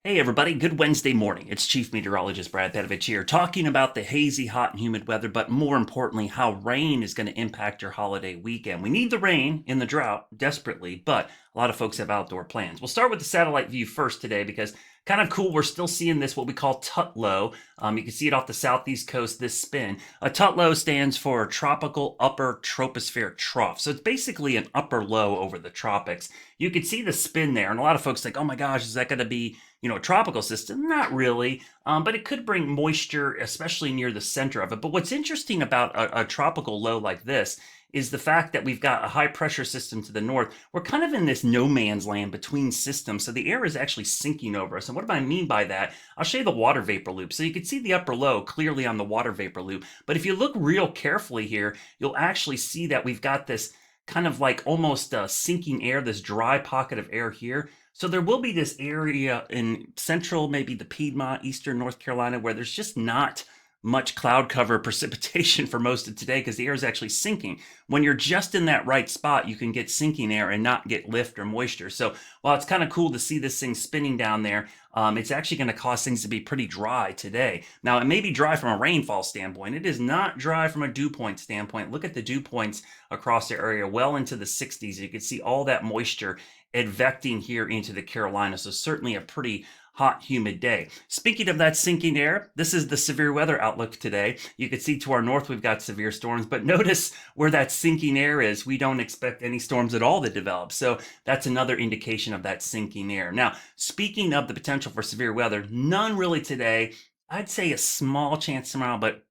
Hey everybody, good Wednesday morning. It's Chief Meteorologist Brad Pedovich here, talking about the hazy, hot, and humid weather, but more importantly, how rain is going to impact your holiday weekend. We need the rain in the drought desperately, but a lot of folks have outdoor plans. We'll start with the satellite view first today because kind of cool. We're still seeing this, what we call Tutlow. You can see it off the southeast coast, this spin. A Tutlow stands for Tropical Upper Tropospheric Trough. So it's basically an upper low over the tropics. You can see the spin there, and a lot of folks think, oh my gosh, is that going to be a tropical system? Not really, but it could bring moisture, especially near the center of it. But what's interesting about a tropical low like this is the fact that we've got a high pressure system to the north. We're kind of in this no man's land between systems, so the air is actually sinking over us. And what do I mean by that? I'll show you the water vapor loop. So you can see the upper low clearly on the water vapor loop. But if you look real carefully here, you'll actually see that we've got this kind of like almost sinking air, this dry pocket of air here. So there will be this area in central, maybe the Piedmont, eastern North Carolina, where there's just not much cloud cover precipitation for most of today because the air is actually sinking. When you're just in that right spot, you can get sinking air and not get lift or moisture. So while it's kind of cool to see this thing spinning down there, it's actually going to cause things to be pretty dry today. Now, it may be dry from a rainfall standpoint. It is not dry from a dew point standpoint. Look at the dew points across the area, well into the 60s. You can see all that moisture advecting here into the Carolinas. So certainly a pretty hot, humid day. Speaking of that sinking air, this is the severe weather outlook today. You can see to our north we've got severe storms, but notice where that sinking air is. We don't expect any storms at all to develop. So that's another indication of that sinking air. Now, speaking of the potential for severe weather, none really today. I'd say a small chance tomorrow, but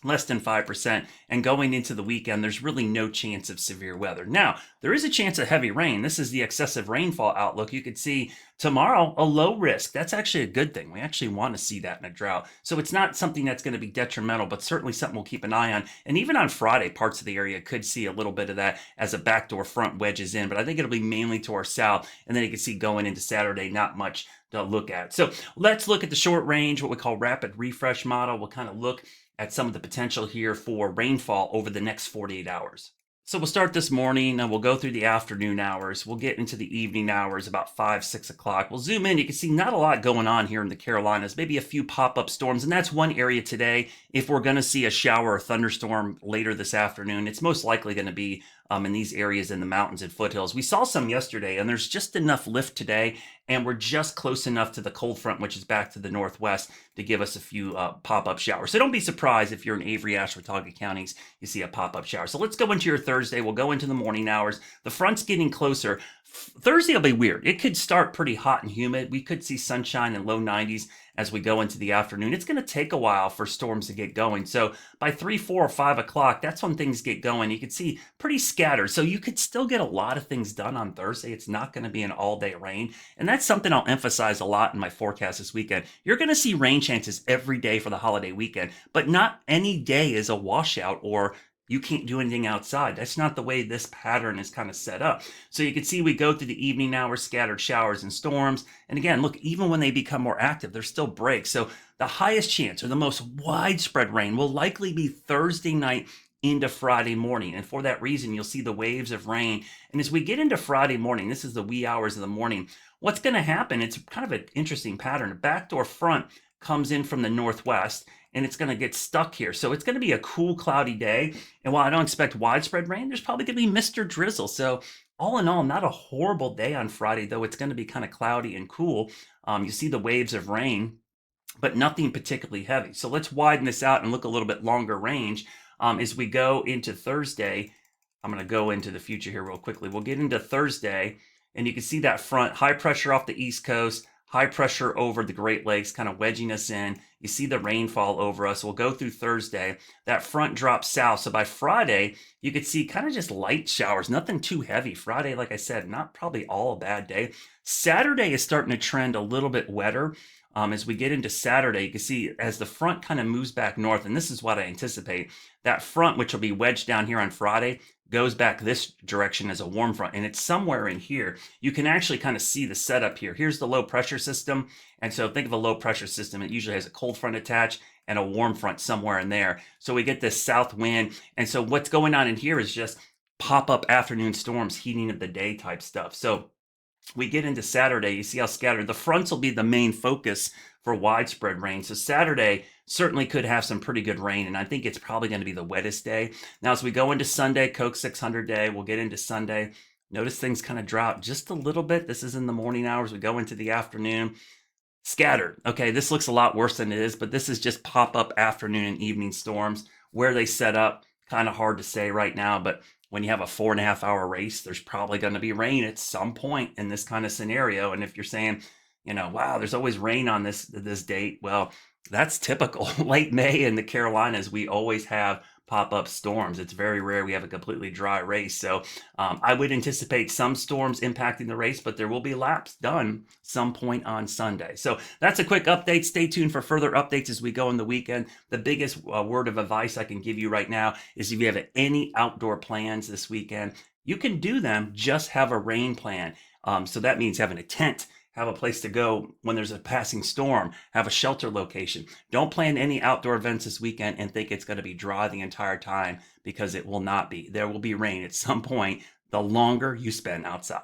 less than 5%, and going into the weekend, there's really no chance of severe weather. Now, there is a chance of heavy rain. This is the excessive rainfall outlook. You could see tomorrow a low risk. That's actually a good thing. We actually want to see that in a drought. So it's not something that's going to be detrimental, but certainly something we'll keep an eye on. And even on Friday, parts of the area could see a little bit of that as a backdoor front wedges in, but I think it'll be mainly to our south. And then you can see going into Saturday, not much to look at. So let's look at the short range, what we call rapid refresh model. We'll kind of look at some of the potential here for rainfall over the next 48 hours. So we'll start this morning and we'll go through the afternoon hours. We'll get into the evening hours about 5, 6 o'clock. We'll zoom in. You can see not a lot going on here in the Carolinas, maybe a few pop-up storms. And that's one area today. If we're going to see a shower or thunderstorm later this afternoon, it's most likely going to be in these areas in the mountains and foothills. We saw some yesterday, and there's just enough lift today, and we're just close enough to the cold front, which is back to the northwest, to give us a few pop-up showers. So don't be surprised if you're in Avery, Ashwaubenon counties, you see a pop-up shower. So let's go into your Thursday. We'll go into the morning hours. The front's getting closer. Thursday will be weird. It could start pretty hot and humid. We could see sunshine in low 90s as we go into the afternoon. It's going to take a while for storms to get going. So by 3, 4, or 5 o'clock, that's when things get going. You can see pretty scattered. So you could still get a lot of things done on Thursday. It's not going to be an all-day rain. And that's something I'll emphasize a lot in my forecast this weekend. You're going to see rain chances every day for the holiday weekend, but not any day is a washout or you can't do anything outside. That's not the way this pattern is kind of set up. So you can see we go through the evening hours, scattered showers and storms. And again, look, even when they become more active, there's still breaks. So the highest chance or the most widespread rain will likely be Thursday night into Friday morning. And for that reason, you'll see the waves of rain. And as we get into Friday morning, this is the wee hours of the morning, what's going to happen, it's kind of an interesting pattern. A backdoor front comes in from the northwest, and it's going to get stuck here. So it's going to be a cool, cloudy day. And while I don't expect widespread rain, there's probably going to be mist or drizzle. So all in all, not a horrible day on Friday, though it's going to be kind of cloudy and cool. You see the waves of rain, but nothing particularly heavy. So let's widen this out and look a little bit longer range. As we go into Thursday, I'm going to go into the future here real quickly. We'll get into Thursday, and you can see that front, high pressure off the East Coast, high pressure over the Great Lakes, kind of wedging us in. You see the rainfall over us. We'll go through Thursday. That front drops south. So by Friday, you could see kind of just light showers, nothing too heavy. Friday, like I said, not probably all a bad day. Saturday is starting to trend a little bit wetter. As we get into Saturday, you can see as the front kind of moves back north, and this is what I anticipate, that front, which will be wedged down here on Friday, goes back this direction as a warm front, and it's somewhere in here. You can actually kind of see the setup here. Here's the low pressure system, and so think of a low pressure system. It usually has a cold front attached and a warm front somewhere in there. So we get this south wind, and so what's going on in here is just pop-up afternoon storms, heating of the day type stuff. So we get into Saturday, you see how scattered the fronts will be the main focus for widespread rain. So Saturday certainly could have some pretty good rain, and I think it's probably going to be the wettest day. Now, as we go into Sunday, Coke 600 day, we'll get into Sunday. Notice things kind of drop just a little bit. This is in the morning hours. We go into the afternoon. Scattered. Okay, this looks a lot worse than it is, but this is just pop-up afternoon and evening storms. Where they set up, kind of hard to say right now, but when you have a 4.5 hour race, there's probably going to be rain at some point in this kind of scenario. And if you're saying, wow, there's always rain on this date, well, that's typical. Late May in the Carolinas, we always have pop-up storms. It's very rare we have a completely dry race. So I would anticipate some storms impacting the race, but there will be laps done some point on Sunday. So that's a quick update. Stay tuned for further updates as we go in the weekend. The biggest word of advice I can give you right now is if you have any outdoor plans this weekend, you can do them, just have a rain plan. So that means having a tent, have a place to go when there's a passing storm, have a shelter location. Don't plan any outdoor events this weekend and think it's going to be dry the entire time, because it will not be. There will be rain at some point the longer you spend outside.